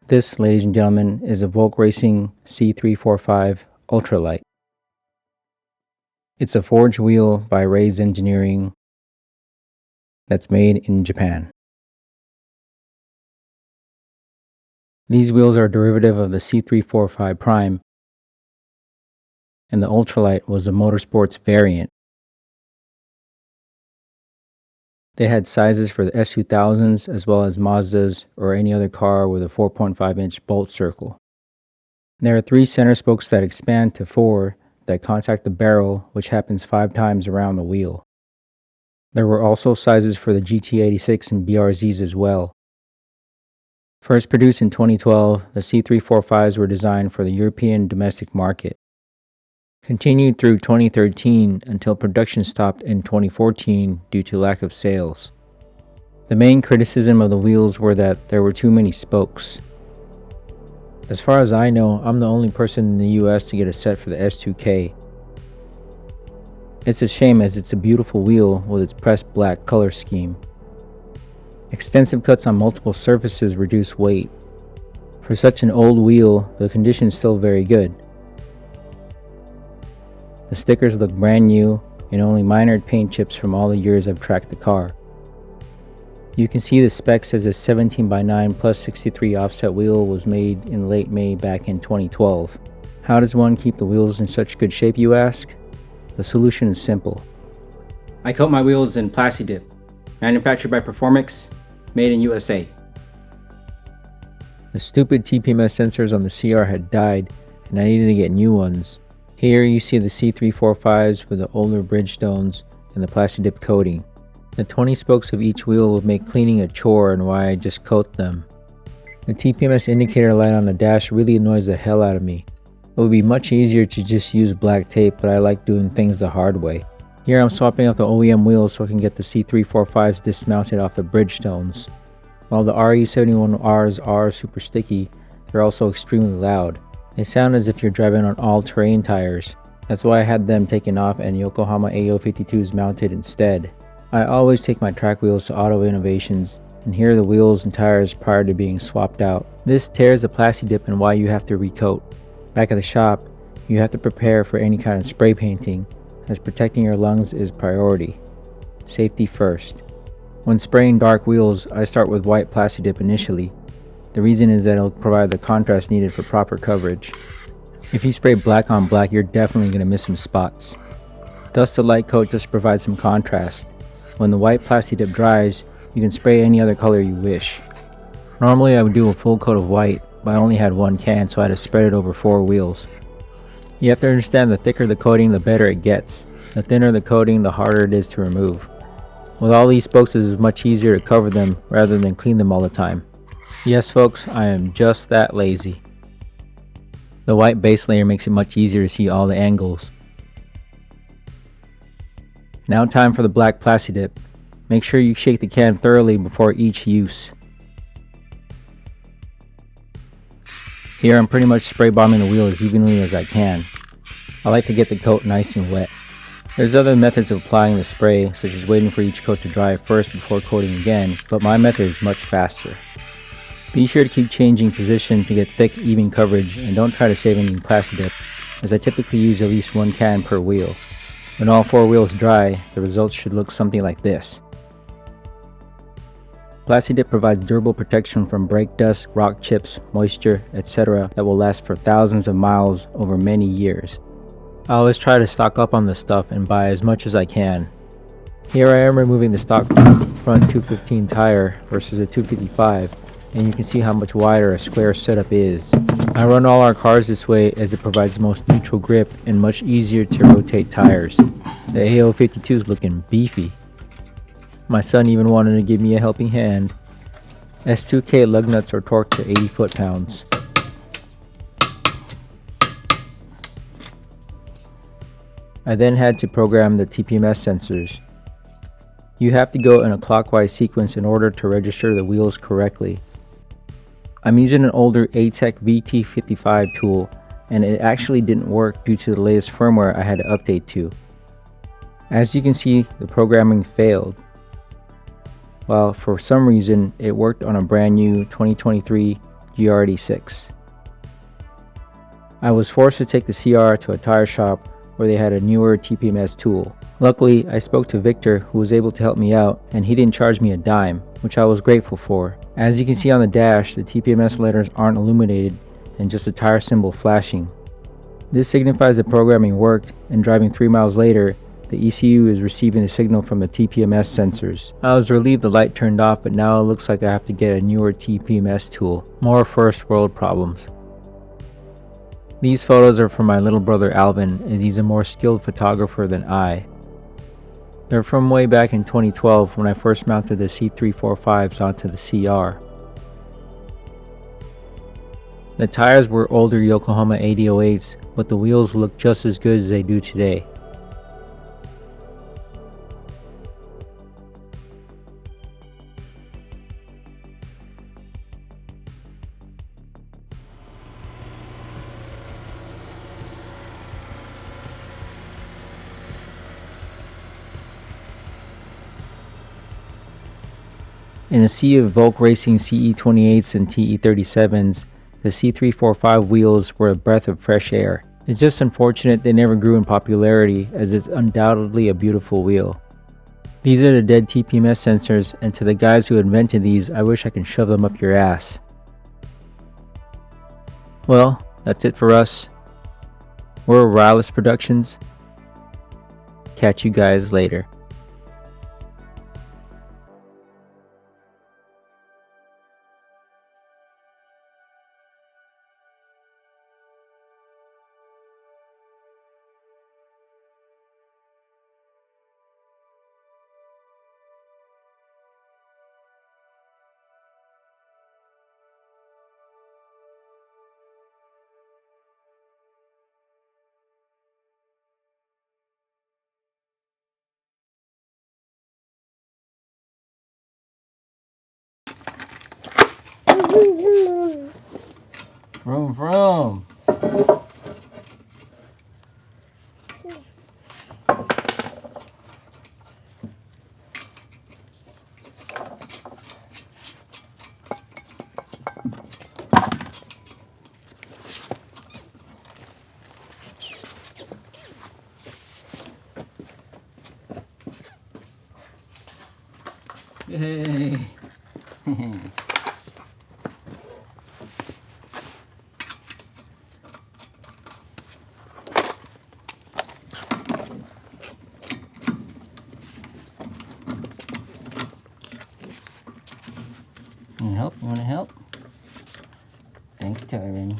This, ladies and gentlemen, is a Volk Racing C345 Ultralight. It's a forged wheel by Ray's Engineering that's made in Japan. These wheels are a derivative of the C345 Prime, and the Ultralight was a motorsports variant. They had sizes for the S2000s as well as Mazdas or any other car with a 4.5-inch bolt circle. There are 3 center spokes that expand to 4 that contact the barrel, which happens 5 times around the wheel. There were also sizes for the GT86 and BRZs as well. First produced in 2012, the C345s were designed for the European domestic market. Continued through 2013 until production stopped in 2014 due to lack of sales. The main criticism of the wheels were that there were too many spokes. As far as I know, I'm the only person in the US to get a set for the S2K. It's a shame as it's a beautiful wheel with its pressed black color scheme. Extensive cuts on multiple surfaces reduce weight. For such an old wheel, the condition is still very good. The stickers look brand new and only minor paint chips from all the years I've tracked the car. You can see the specs as a 17x9 plus 63 offset wheel was made in late May back in 2012. How does one keep the wheels in such good shape, you ask? The solution is simple. I coat my wheels in Plastidip, manufactured by Performix, made in USA. The stupid TPMS sensors on the CR had died and I needed to get new ones. Here you see the C345s with the older Bridgestones and the Plastidip coating. The 20 spokes of each wheel would make cleaning a chore and why I just coat them. The TPMS indicator light on the dash really annoys the hell out of me. It would be much easier to just use black tape, but I like doing things the hard way. Here I'm swapping out the OEM wheels so I can get the C345s dismounted off the Bridgestones. While the RE71Rs are super sticky, they're also extremely loud. They sound as if you're driving on all-terrain tires. That's why I had them taken off and Yokohama AO52s mounted instead. I always take my track wheels to Auto Innovations, and here are the wheels and tires prior to being swapped out. This tears the Plastidip and why you have to recoat. Back at the shop, you have to prepare for any kind of spray painting, as protecting your lungs is priority. Safety first. When spraying dark wheels, I start with white Plastidip initially. The reason is that it'll provide the contrast needed for proper coverage. If you spray black on black, you're definitely going to miss some spots. Thus the light coat just provides some contrast. When the white Plastidip dries, you can spray any other color you wish. Normally I would do a full coat of white, but I only had 1 can, so I had to spread it over 4 wheels. You have to understand the thicker the coating, the better it gets. The thinner the coating, the harder it is to remove. With all these spokes, it is much easier to cover them rather than clean them all the time. Yes folks, I am just that lazy. The white base layer makes it much easier to see all the angles. Now time for the black Plastidip. Make sure you shake the can thoroughly before each use. Here I'm pretty much spray bombing the wheel as evenly as I can. I like to get the coat nice and wet. There's other methods of applying the spray, such as waiting for each coat to dry first before coating again, but my method is much faster. Be sure to keep changing position to get thick, even coverage, and don't try to save any Plastidip, as I typically use at least 1 can per wheel. When all 4 wheels dry, the results should look something like this. Plastidip provides durable protection from brake dust, rock chips, moisture, etc. that will last for thousands of miles over many years. I always try to stock up on this stuff and buy as much as I can. Here I am removing the stock front 215 tire versus a 255. And you can see how much wider a square setup is. I run all our cars this way as it provides the most neutral grip and much easier to rotate tires. The AO52 is looking beefy. My son even wanted to give me a helping hand. S2K lug nuts are torqued to 80 foot-pounds. I then had to program the TPMS sensors. You have to go in a clockwise sequence in order to register the wheels correctly. I'm using an older ATEC VT55 tool, and it actually didn't work due to the latest firmware I had to update to. As you can see, the programming failed. While for some reason it worked on a brand new 2023 GR86. I was forced to take the CR to a tire shop where they had a newer TPMS tool. Luckily, I spoke to Victor, who was able to help me out, and he didn't charge me a dime, which I was grateful for. As you can see on the dash, the TPMS letters aren't illuminated and just a tire symbol flashing. This signifies the programming worked, and driving 3 miles later, the ECU is receiving the signal from the TPMS sensors. I was relieved the light turned off, but now it looks like I have to get a newer TPMS tool. More first world problems. These photos are from my little brother Alvin, as he's a more skilled photographer than I. They're from way back in 2012 when I first mounted the C345s onto the CR. The tires were older Yokohama 8008s, but the wheels look just as good as they do today. In a sea of Volk Racing CE28s and TE37s, the C345 wheels were a breath of fresh air. It's just unfortunate they never grew in popularity, as it's undoubtedly a beautiful wheel. These are the dead TPMS sensors, and to the guys who invented these, I wish I could shove them up your ass. Well, that's it for us. We're Wireless Productions. Catch you guys later. Vroom vroom. Yay. You want to help? Thanks, Tyron.